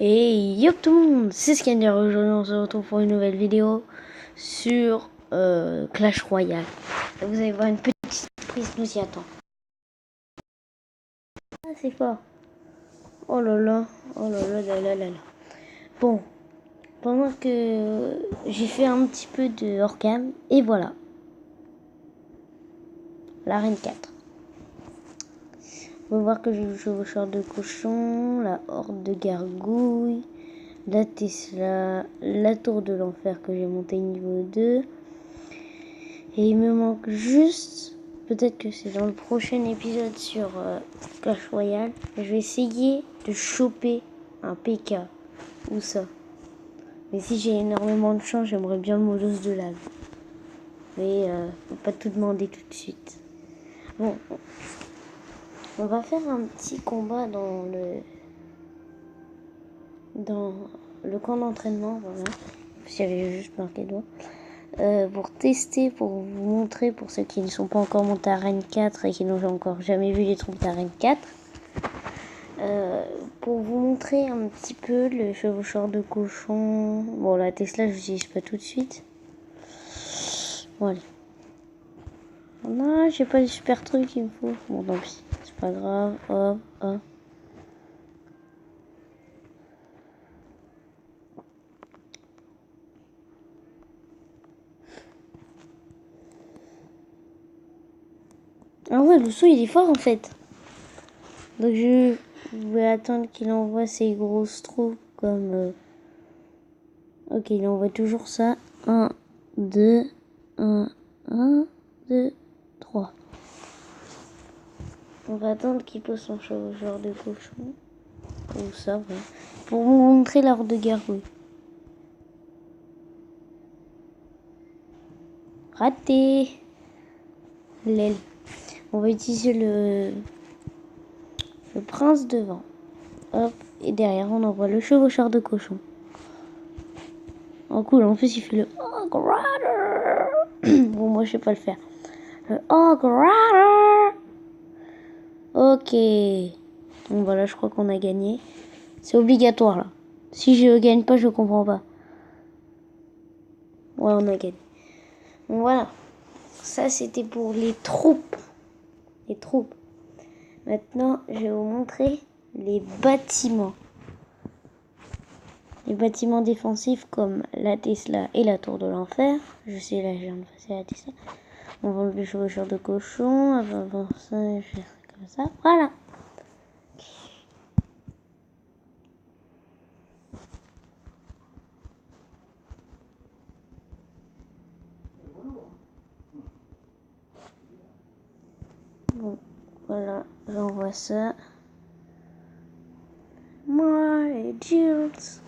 Et yop tout le monde, c'est Scanner. Aujourd'hui on se retrouve pour une nouvelle vidéo sur Clash Royale. Et vous allez voir une petite surprise nous y attend. Ah c'est fort. Oh là là, oh là là là là là là. Bon, pendant que j'ai fait un petit peu de hors-cam, et voilà. L'arène 4. On va voir que j'ai le chevaucheur de cochon, la horde de gargouilles, la Tesla, la tour de l'enfer que j'ai monté niveau 2. Et il me manque juste, peut-être que c'est dans le prochain épisode sur Clash Royale, je vais essayer de choper un PK. Où ça? Mais si j'ai énormément de chance, j'aimerais bien le molosse de lave. Mais faut pas tout demander tout de suite. Bon, on va faire un petit combat dans le camp d'entraînement, voilà. J'avais juste marqué doigt. Pour tester, pour vous montrer, pour ceux qui ne sont pas encore montés à Arène 4 et qui n'ont encore jamais vu les troupes d'Arène 4, pour vous montrer un petit peu le chevaucheur de cochon. Bon, la Tesla, je l'utilise pas tout de suite. Bon, allez. Non, j'ai pas les super trucs qu'il me faut. Bon, tant pis, c'est pas grave. Hop, hop. Ah ouais, le son il est fort en fait. Donc je vais attendre qu'il envoie ses grosses troupes comme... Ok, il envoie toujours ça. 1, 2, 1, 2, 3. On va attendre qu'il pose son chevaucheur de cochon. Ou ça, ouais. Pour vous montrer l'ordre de gargouille. Raté. L'aile. On va utiliser le prince devant. Hop. Et derrière, on envoie le chevaucheur de cochon. Oh cool, en plus il fait le Ogre Rider. Bon, moi je sais pas le faire. Le Ogre Rider. Ok. Donc voilà, je crois qu'on a gagné. C'est obligatoire là. Si je gagne pas, je comprends pas. Ouais, on a gagné. Donc voilà. Ça c'était pour les troupes. Les troupes. Maintenant, je vais vous montrer les bâtiments. Les bâtiments défensifs comme la Tesla et la tour de l'enfer. Je sais, là, je viens de passer la Tesla. On va enlever le chevaucheur de cochon. Avant ça, je vais faire comme ça. Voilà. Bon, voilà. J'envoie ça. My dears.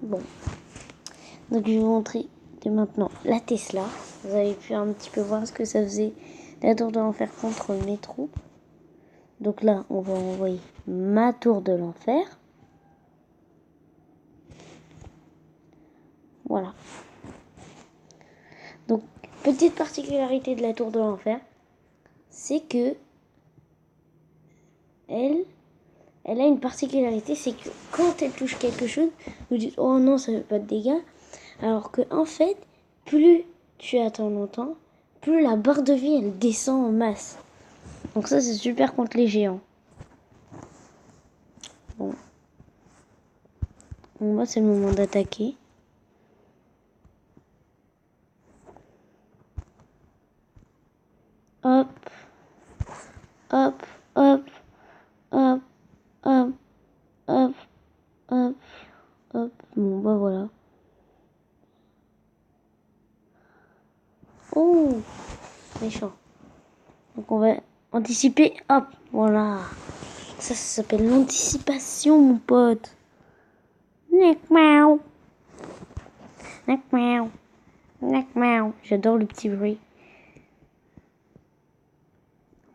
Bon. Donc, je vais vous montrer dès maintenant la Tesla. Vous avez pu un petit peu voir ce que ça faisait la tour de l'enfer contre mes troupes. Donc là, on va envoyer ma tour de l'enfer. Voilà. Donc, petite particularité de la tour de l'enfer, c'est que elle a une particularité, c'est que quand elle touche quelque chose, vous dites oh non, ça fait pas de dégâts. Alors que en fait, plus tu attends longtemps, plus la barre de vie elle descend en masse. Donc ça c'est super contre les géants. Bon, moi c'est le moment d'attaquer. Hop, hop, hop, hop, hop, hop, hop, hop. Bon bah voilà. Oh, méchant. Donc on va anticiper. Hop, voilà. Ça s'appelle l'anticipation, mon pote. Nac miaou. Nac miaou. Nac miaou. J'adore le petit bruit.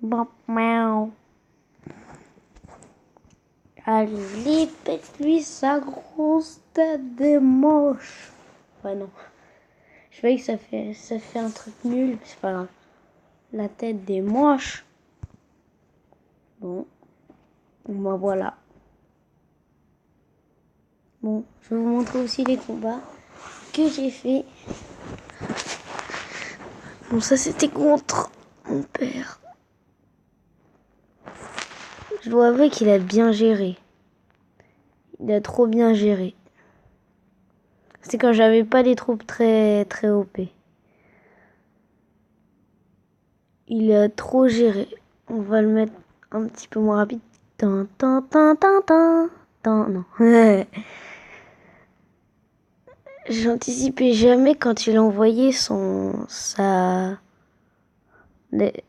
Bop miaou. Allez, pète-lui sa grosse tête de moche. Ouais, non. Je sais que ça fait un truc nul, mais c'est pas grave. la tête des manches. Bon, ben voilà. Bon, je vais vous montrer aussi les combats que j'ai fait. Bon, ça c'était contre mon père. Je dois avouer qu'il a bien géré. Il a trop bien géré. C'est quand j'avais pas des troupes très OP. Il a trop géré. On va le mettre un petit peu moins rapide. Tan, tan, tan, tan, tan, tan. Non. J'anticipais jamais quand il envoyait ouais.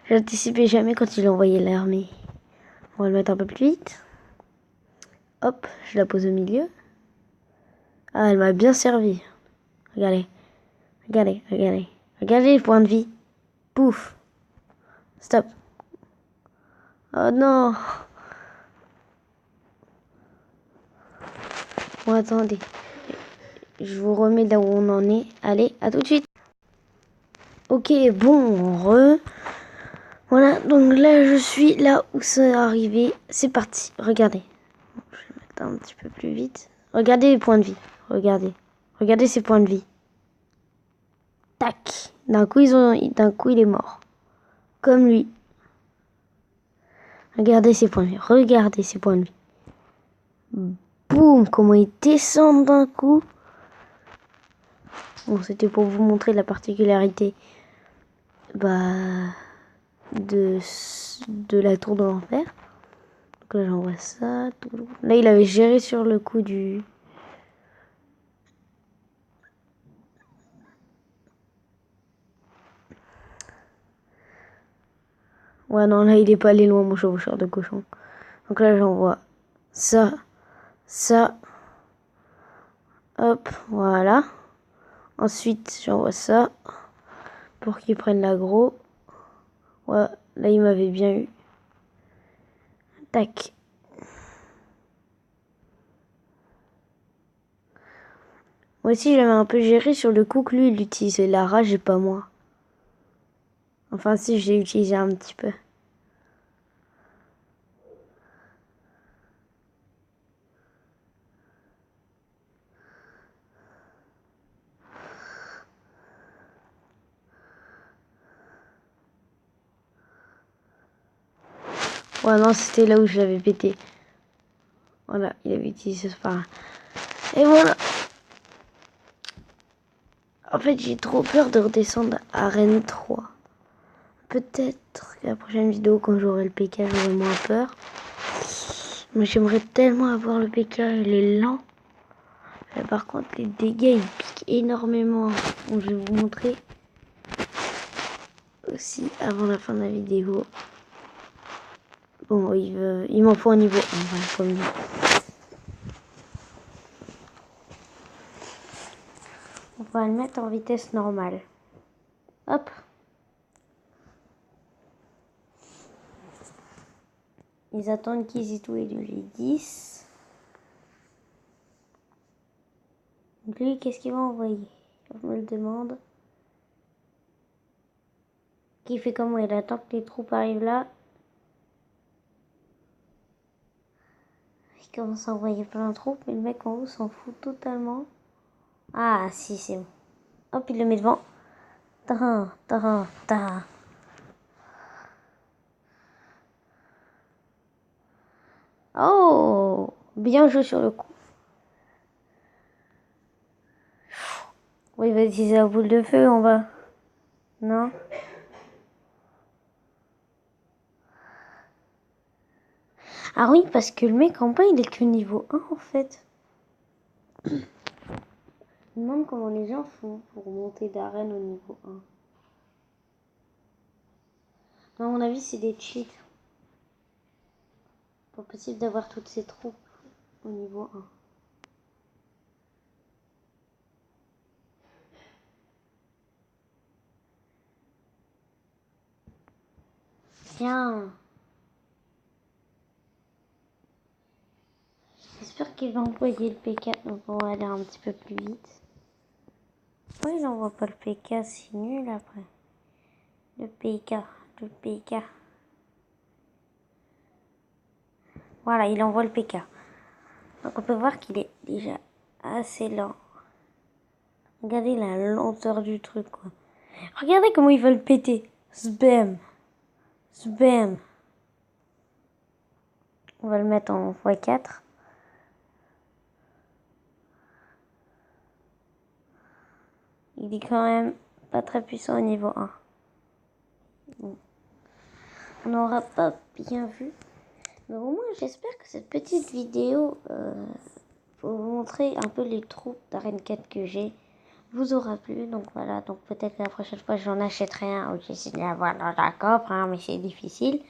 J'anticipais jamais quand il envoyait l'armée. On va le mettre un peu plus vite. Hop, je la pose au milieu. Ah, elle m'a bien servi. Regardez. Regardez, regardez. Regardez les points de vie. Pouf. Stop. Oh non. Bon, attendez. Je vous remets là où on en est. Allez, à tout de suite. Ok, bon, voilà, donc là, je suis là où c'est arrivé. C'est parti. Regardez. Je vais mettre un petit peu plus vite. Regardez les points de vie. Regardez. Regardez ces points de vie. Tac. D'un coup, il est mort. Comme lui. Regardez ses points de vie. Regardez ses points de vie. Boum. Comment ils descendent d'un coup. Bon, c'était pour vous montrer la particularité de la tour de l'enfer. Donc là, j'envoie ça. Là, il avait géré sur le coup du... Ouais, non, là, il est pas allé loin, mon chevaucheur de cochon. Donc là, j'envoie ça, ça. Hop, voilà. Ensuite, j'envoie ça pour qu'il prenne l'aggro. Ouais, là, il m'avait bien eu. Tac. Moi aussi, j'avais un peu géré sur le coup que lui, il utilisait la rage et pas moi. Enfin, si, j'ai utilisé un petit peu. Ouais, non, c'était là où je l'avais pété. Voilà, il avait utilisé ce phare. Et voilà. En fait, j'ai trop peur de redescendre à Rennes 3. Peut-être que la prochaine vidéo, quand j'aurai le PK, j'aurai moins peur. Mais j'aimerais tellement avoir le PK, il est lent. Mais par contre, les dégâts, ils piquent énormément. Donc, je vais vous montrer aussi avant la fin de la vidéo. Bon, il m'en faut un niveau 1, voilà, comme dit. On va le mettre en vitesse normale. Hop. Ils attendent qu'Izitou et lui 10. Donc lui, qu'est-ce qu'il va envoyer? Je me le demande. Qui fait comment? Il attend que les troupes arrivent là. Il commence à envoyer plein de troupes, mais le mec en haut s'en fout totalement. Ah, si, c'est bon. Hop, il le met devant. Tarin, tarin, tarin. Oh, bien joué sur le coup. Oui, il va utiliser la boule de feu en bas. Non? Ah oui, parce que le mec en bas, il est que niveau 1 en fait. Je me demande comment les gens font pour monter d'arène au niveau 1. Non, à mon avis, c'est des cheats. Pas possible d'avoir toutes ces troupes au niveau 1. Tiens. J'espère qu'il va envoyer le P4, donc on va aller un petit peu plus vite. Pourquoi il n'envoie pas le PK? C'est nul après. Le PK. Le PK. Voilà, il envoie le PK. Donc on peut voir qu'il est déjà assez lent. Regardez la lenteur du truc, quoi. Regardez comment il va le péter. Sbam. Sbam. On va le mettre en x4. Il est quand même pas très puissant au niveau 1. Bon. On n'aura pas bien vu. Mais au moins, j'espère que cette petite vidéo pour vous montrer un peu les troupes d'Arène 4 que j'ai vous aura plu. Donc voilà, donc peut-être que la prochaine fois, j'en achèterai un. Ok, c'est de l'avoir dans la coffre, hein, mais c'est difficile.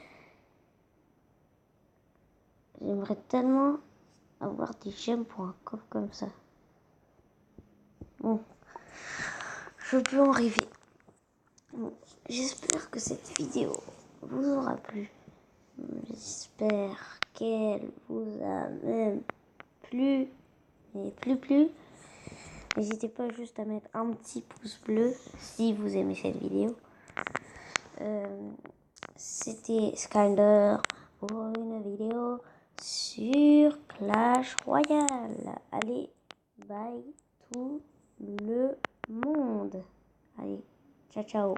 J'aimerais tellement avoir des gemmes pour un coffre comme ça. Bon, je peux en rêver. Bon, j'espère que cette vidéo vous aura plu. J'espère qu'elle vous a même plu. Et plus. N'hésitez pas juste à mettre un petit pouce bleu si vous aimez cette vidéo. C'était Skyler pour une vidéo sur Clash Royale. Allez, bye tout le monde. Allez, ciao ciao.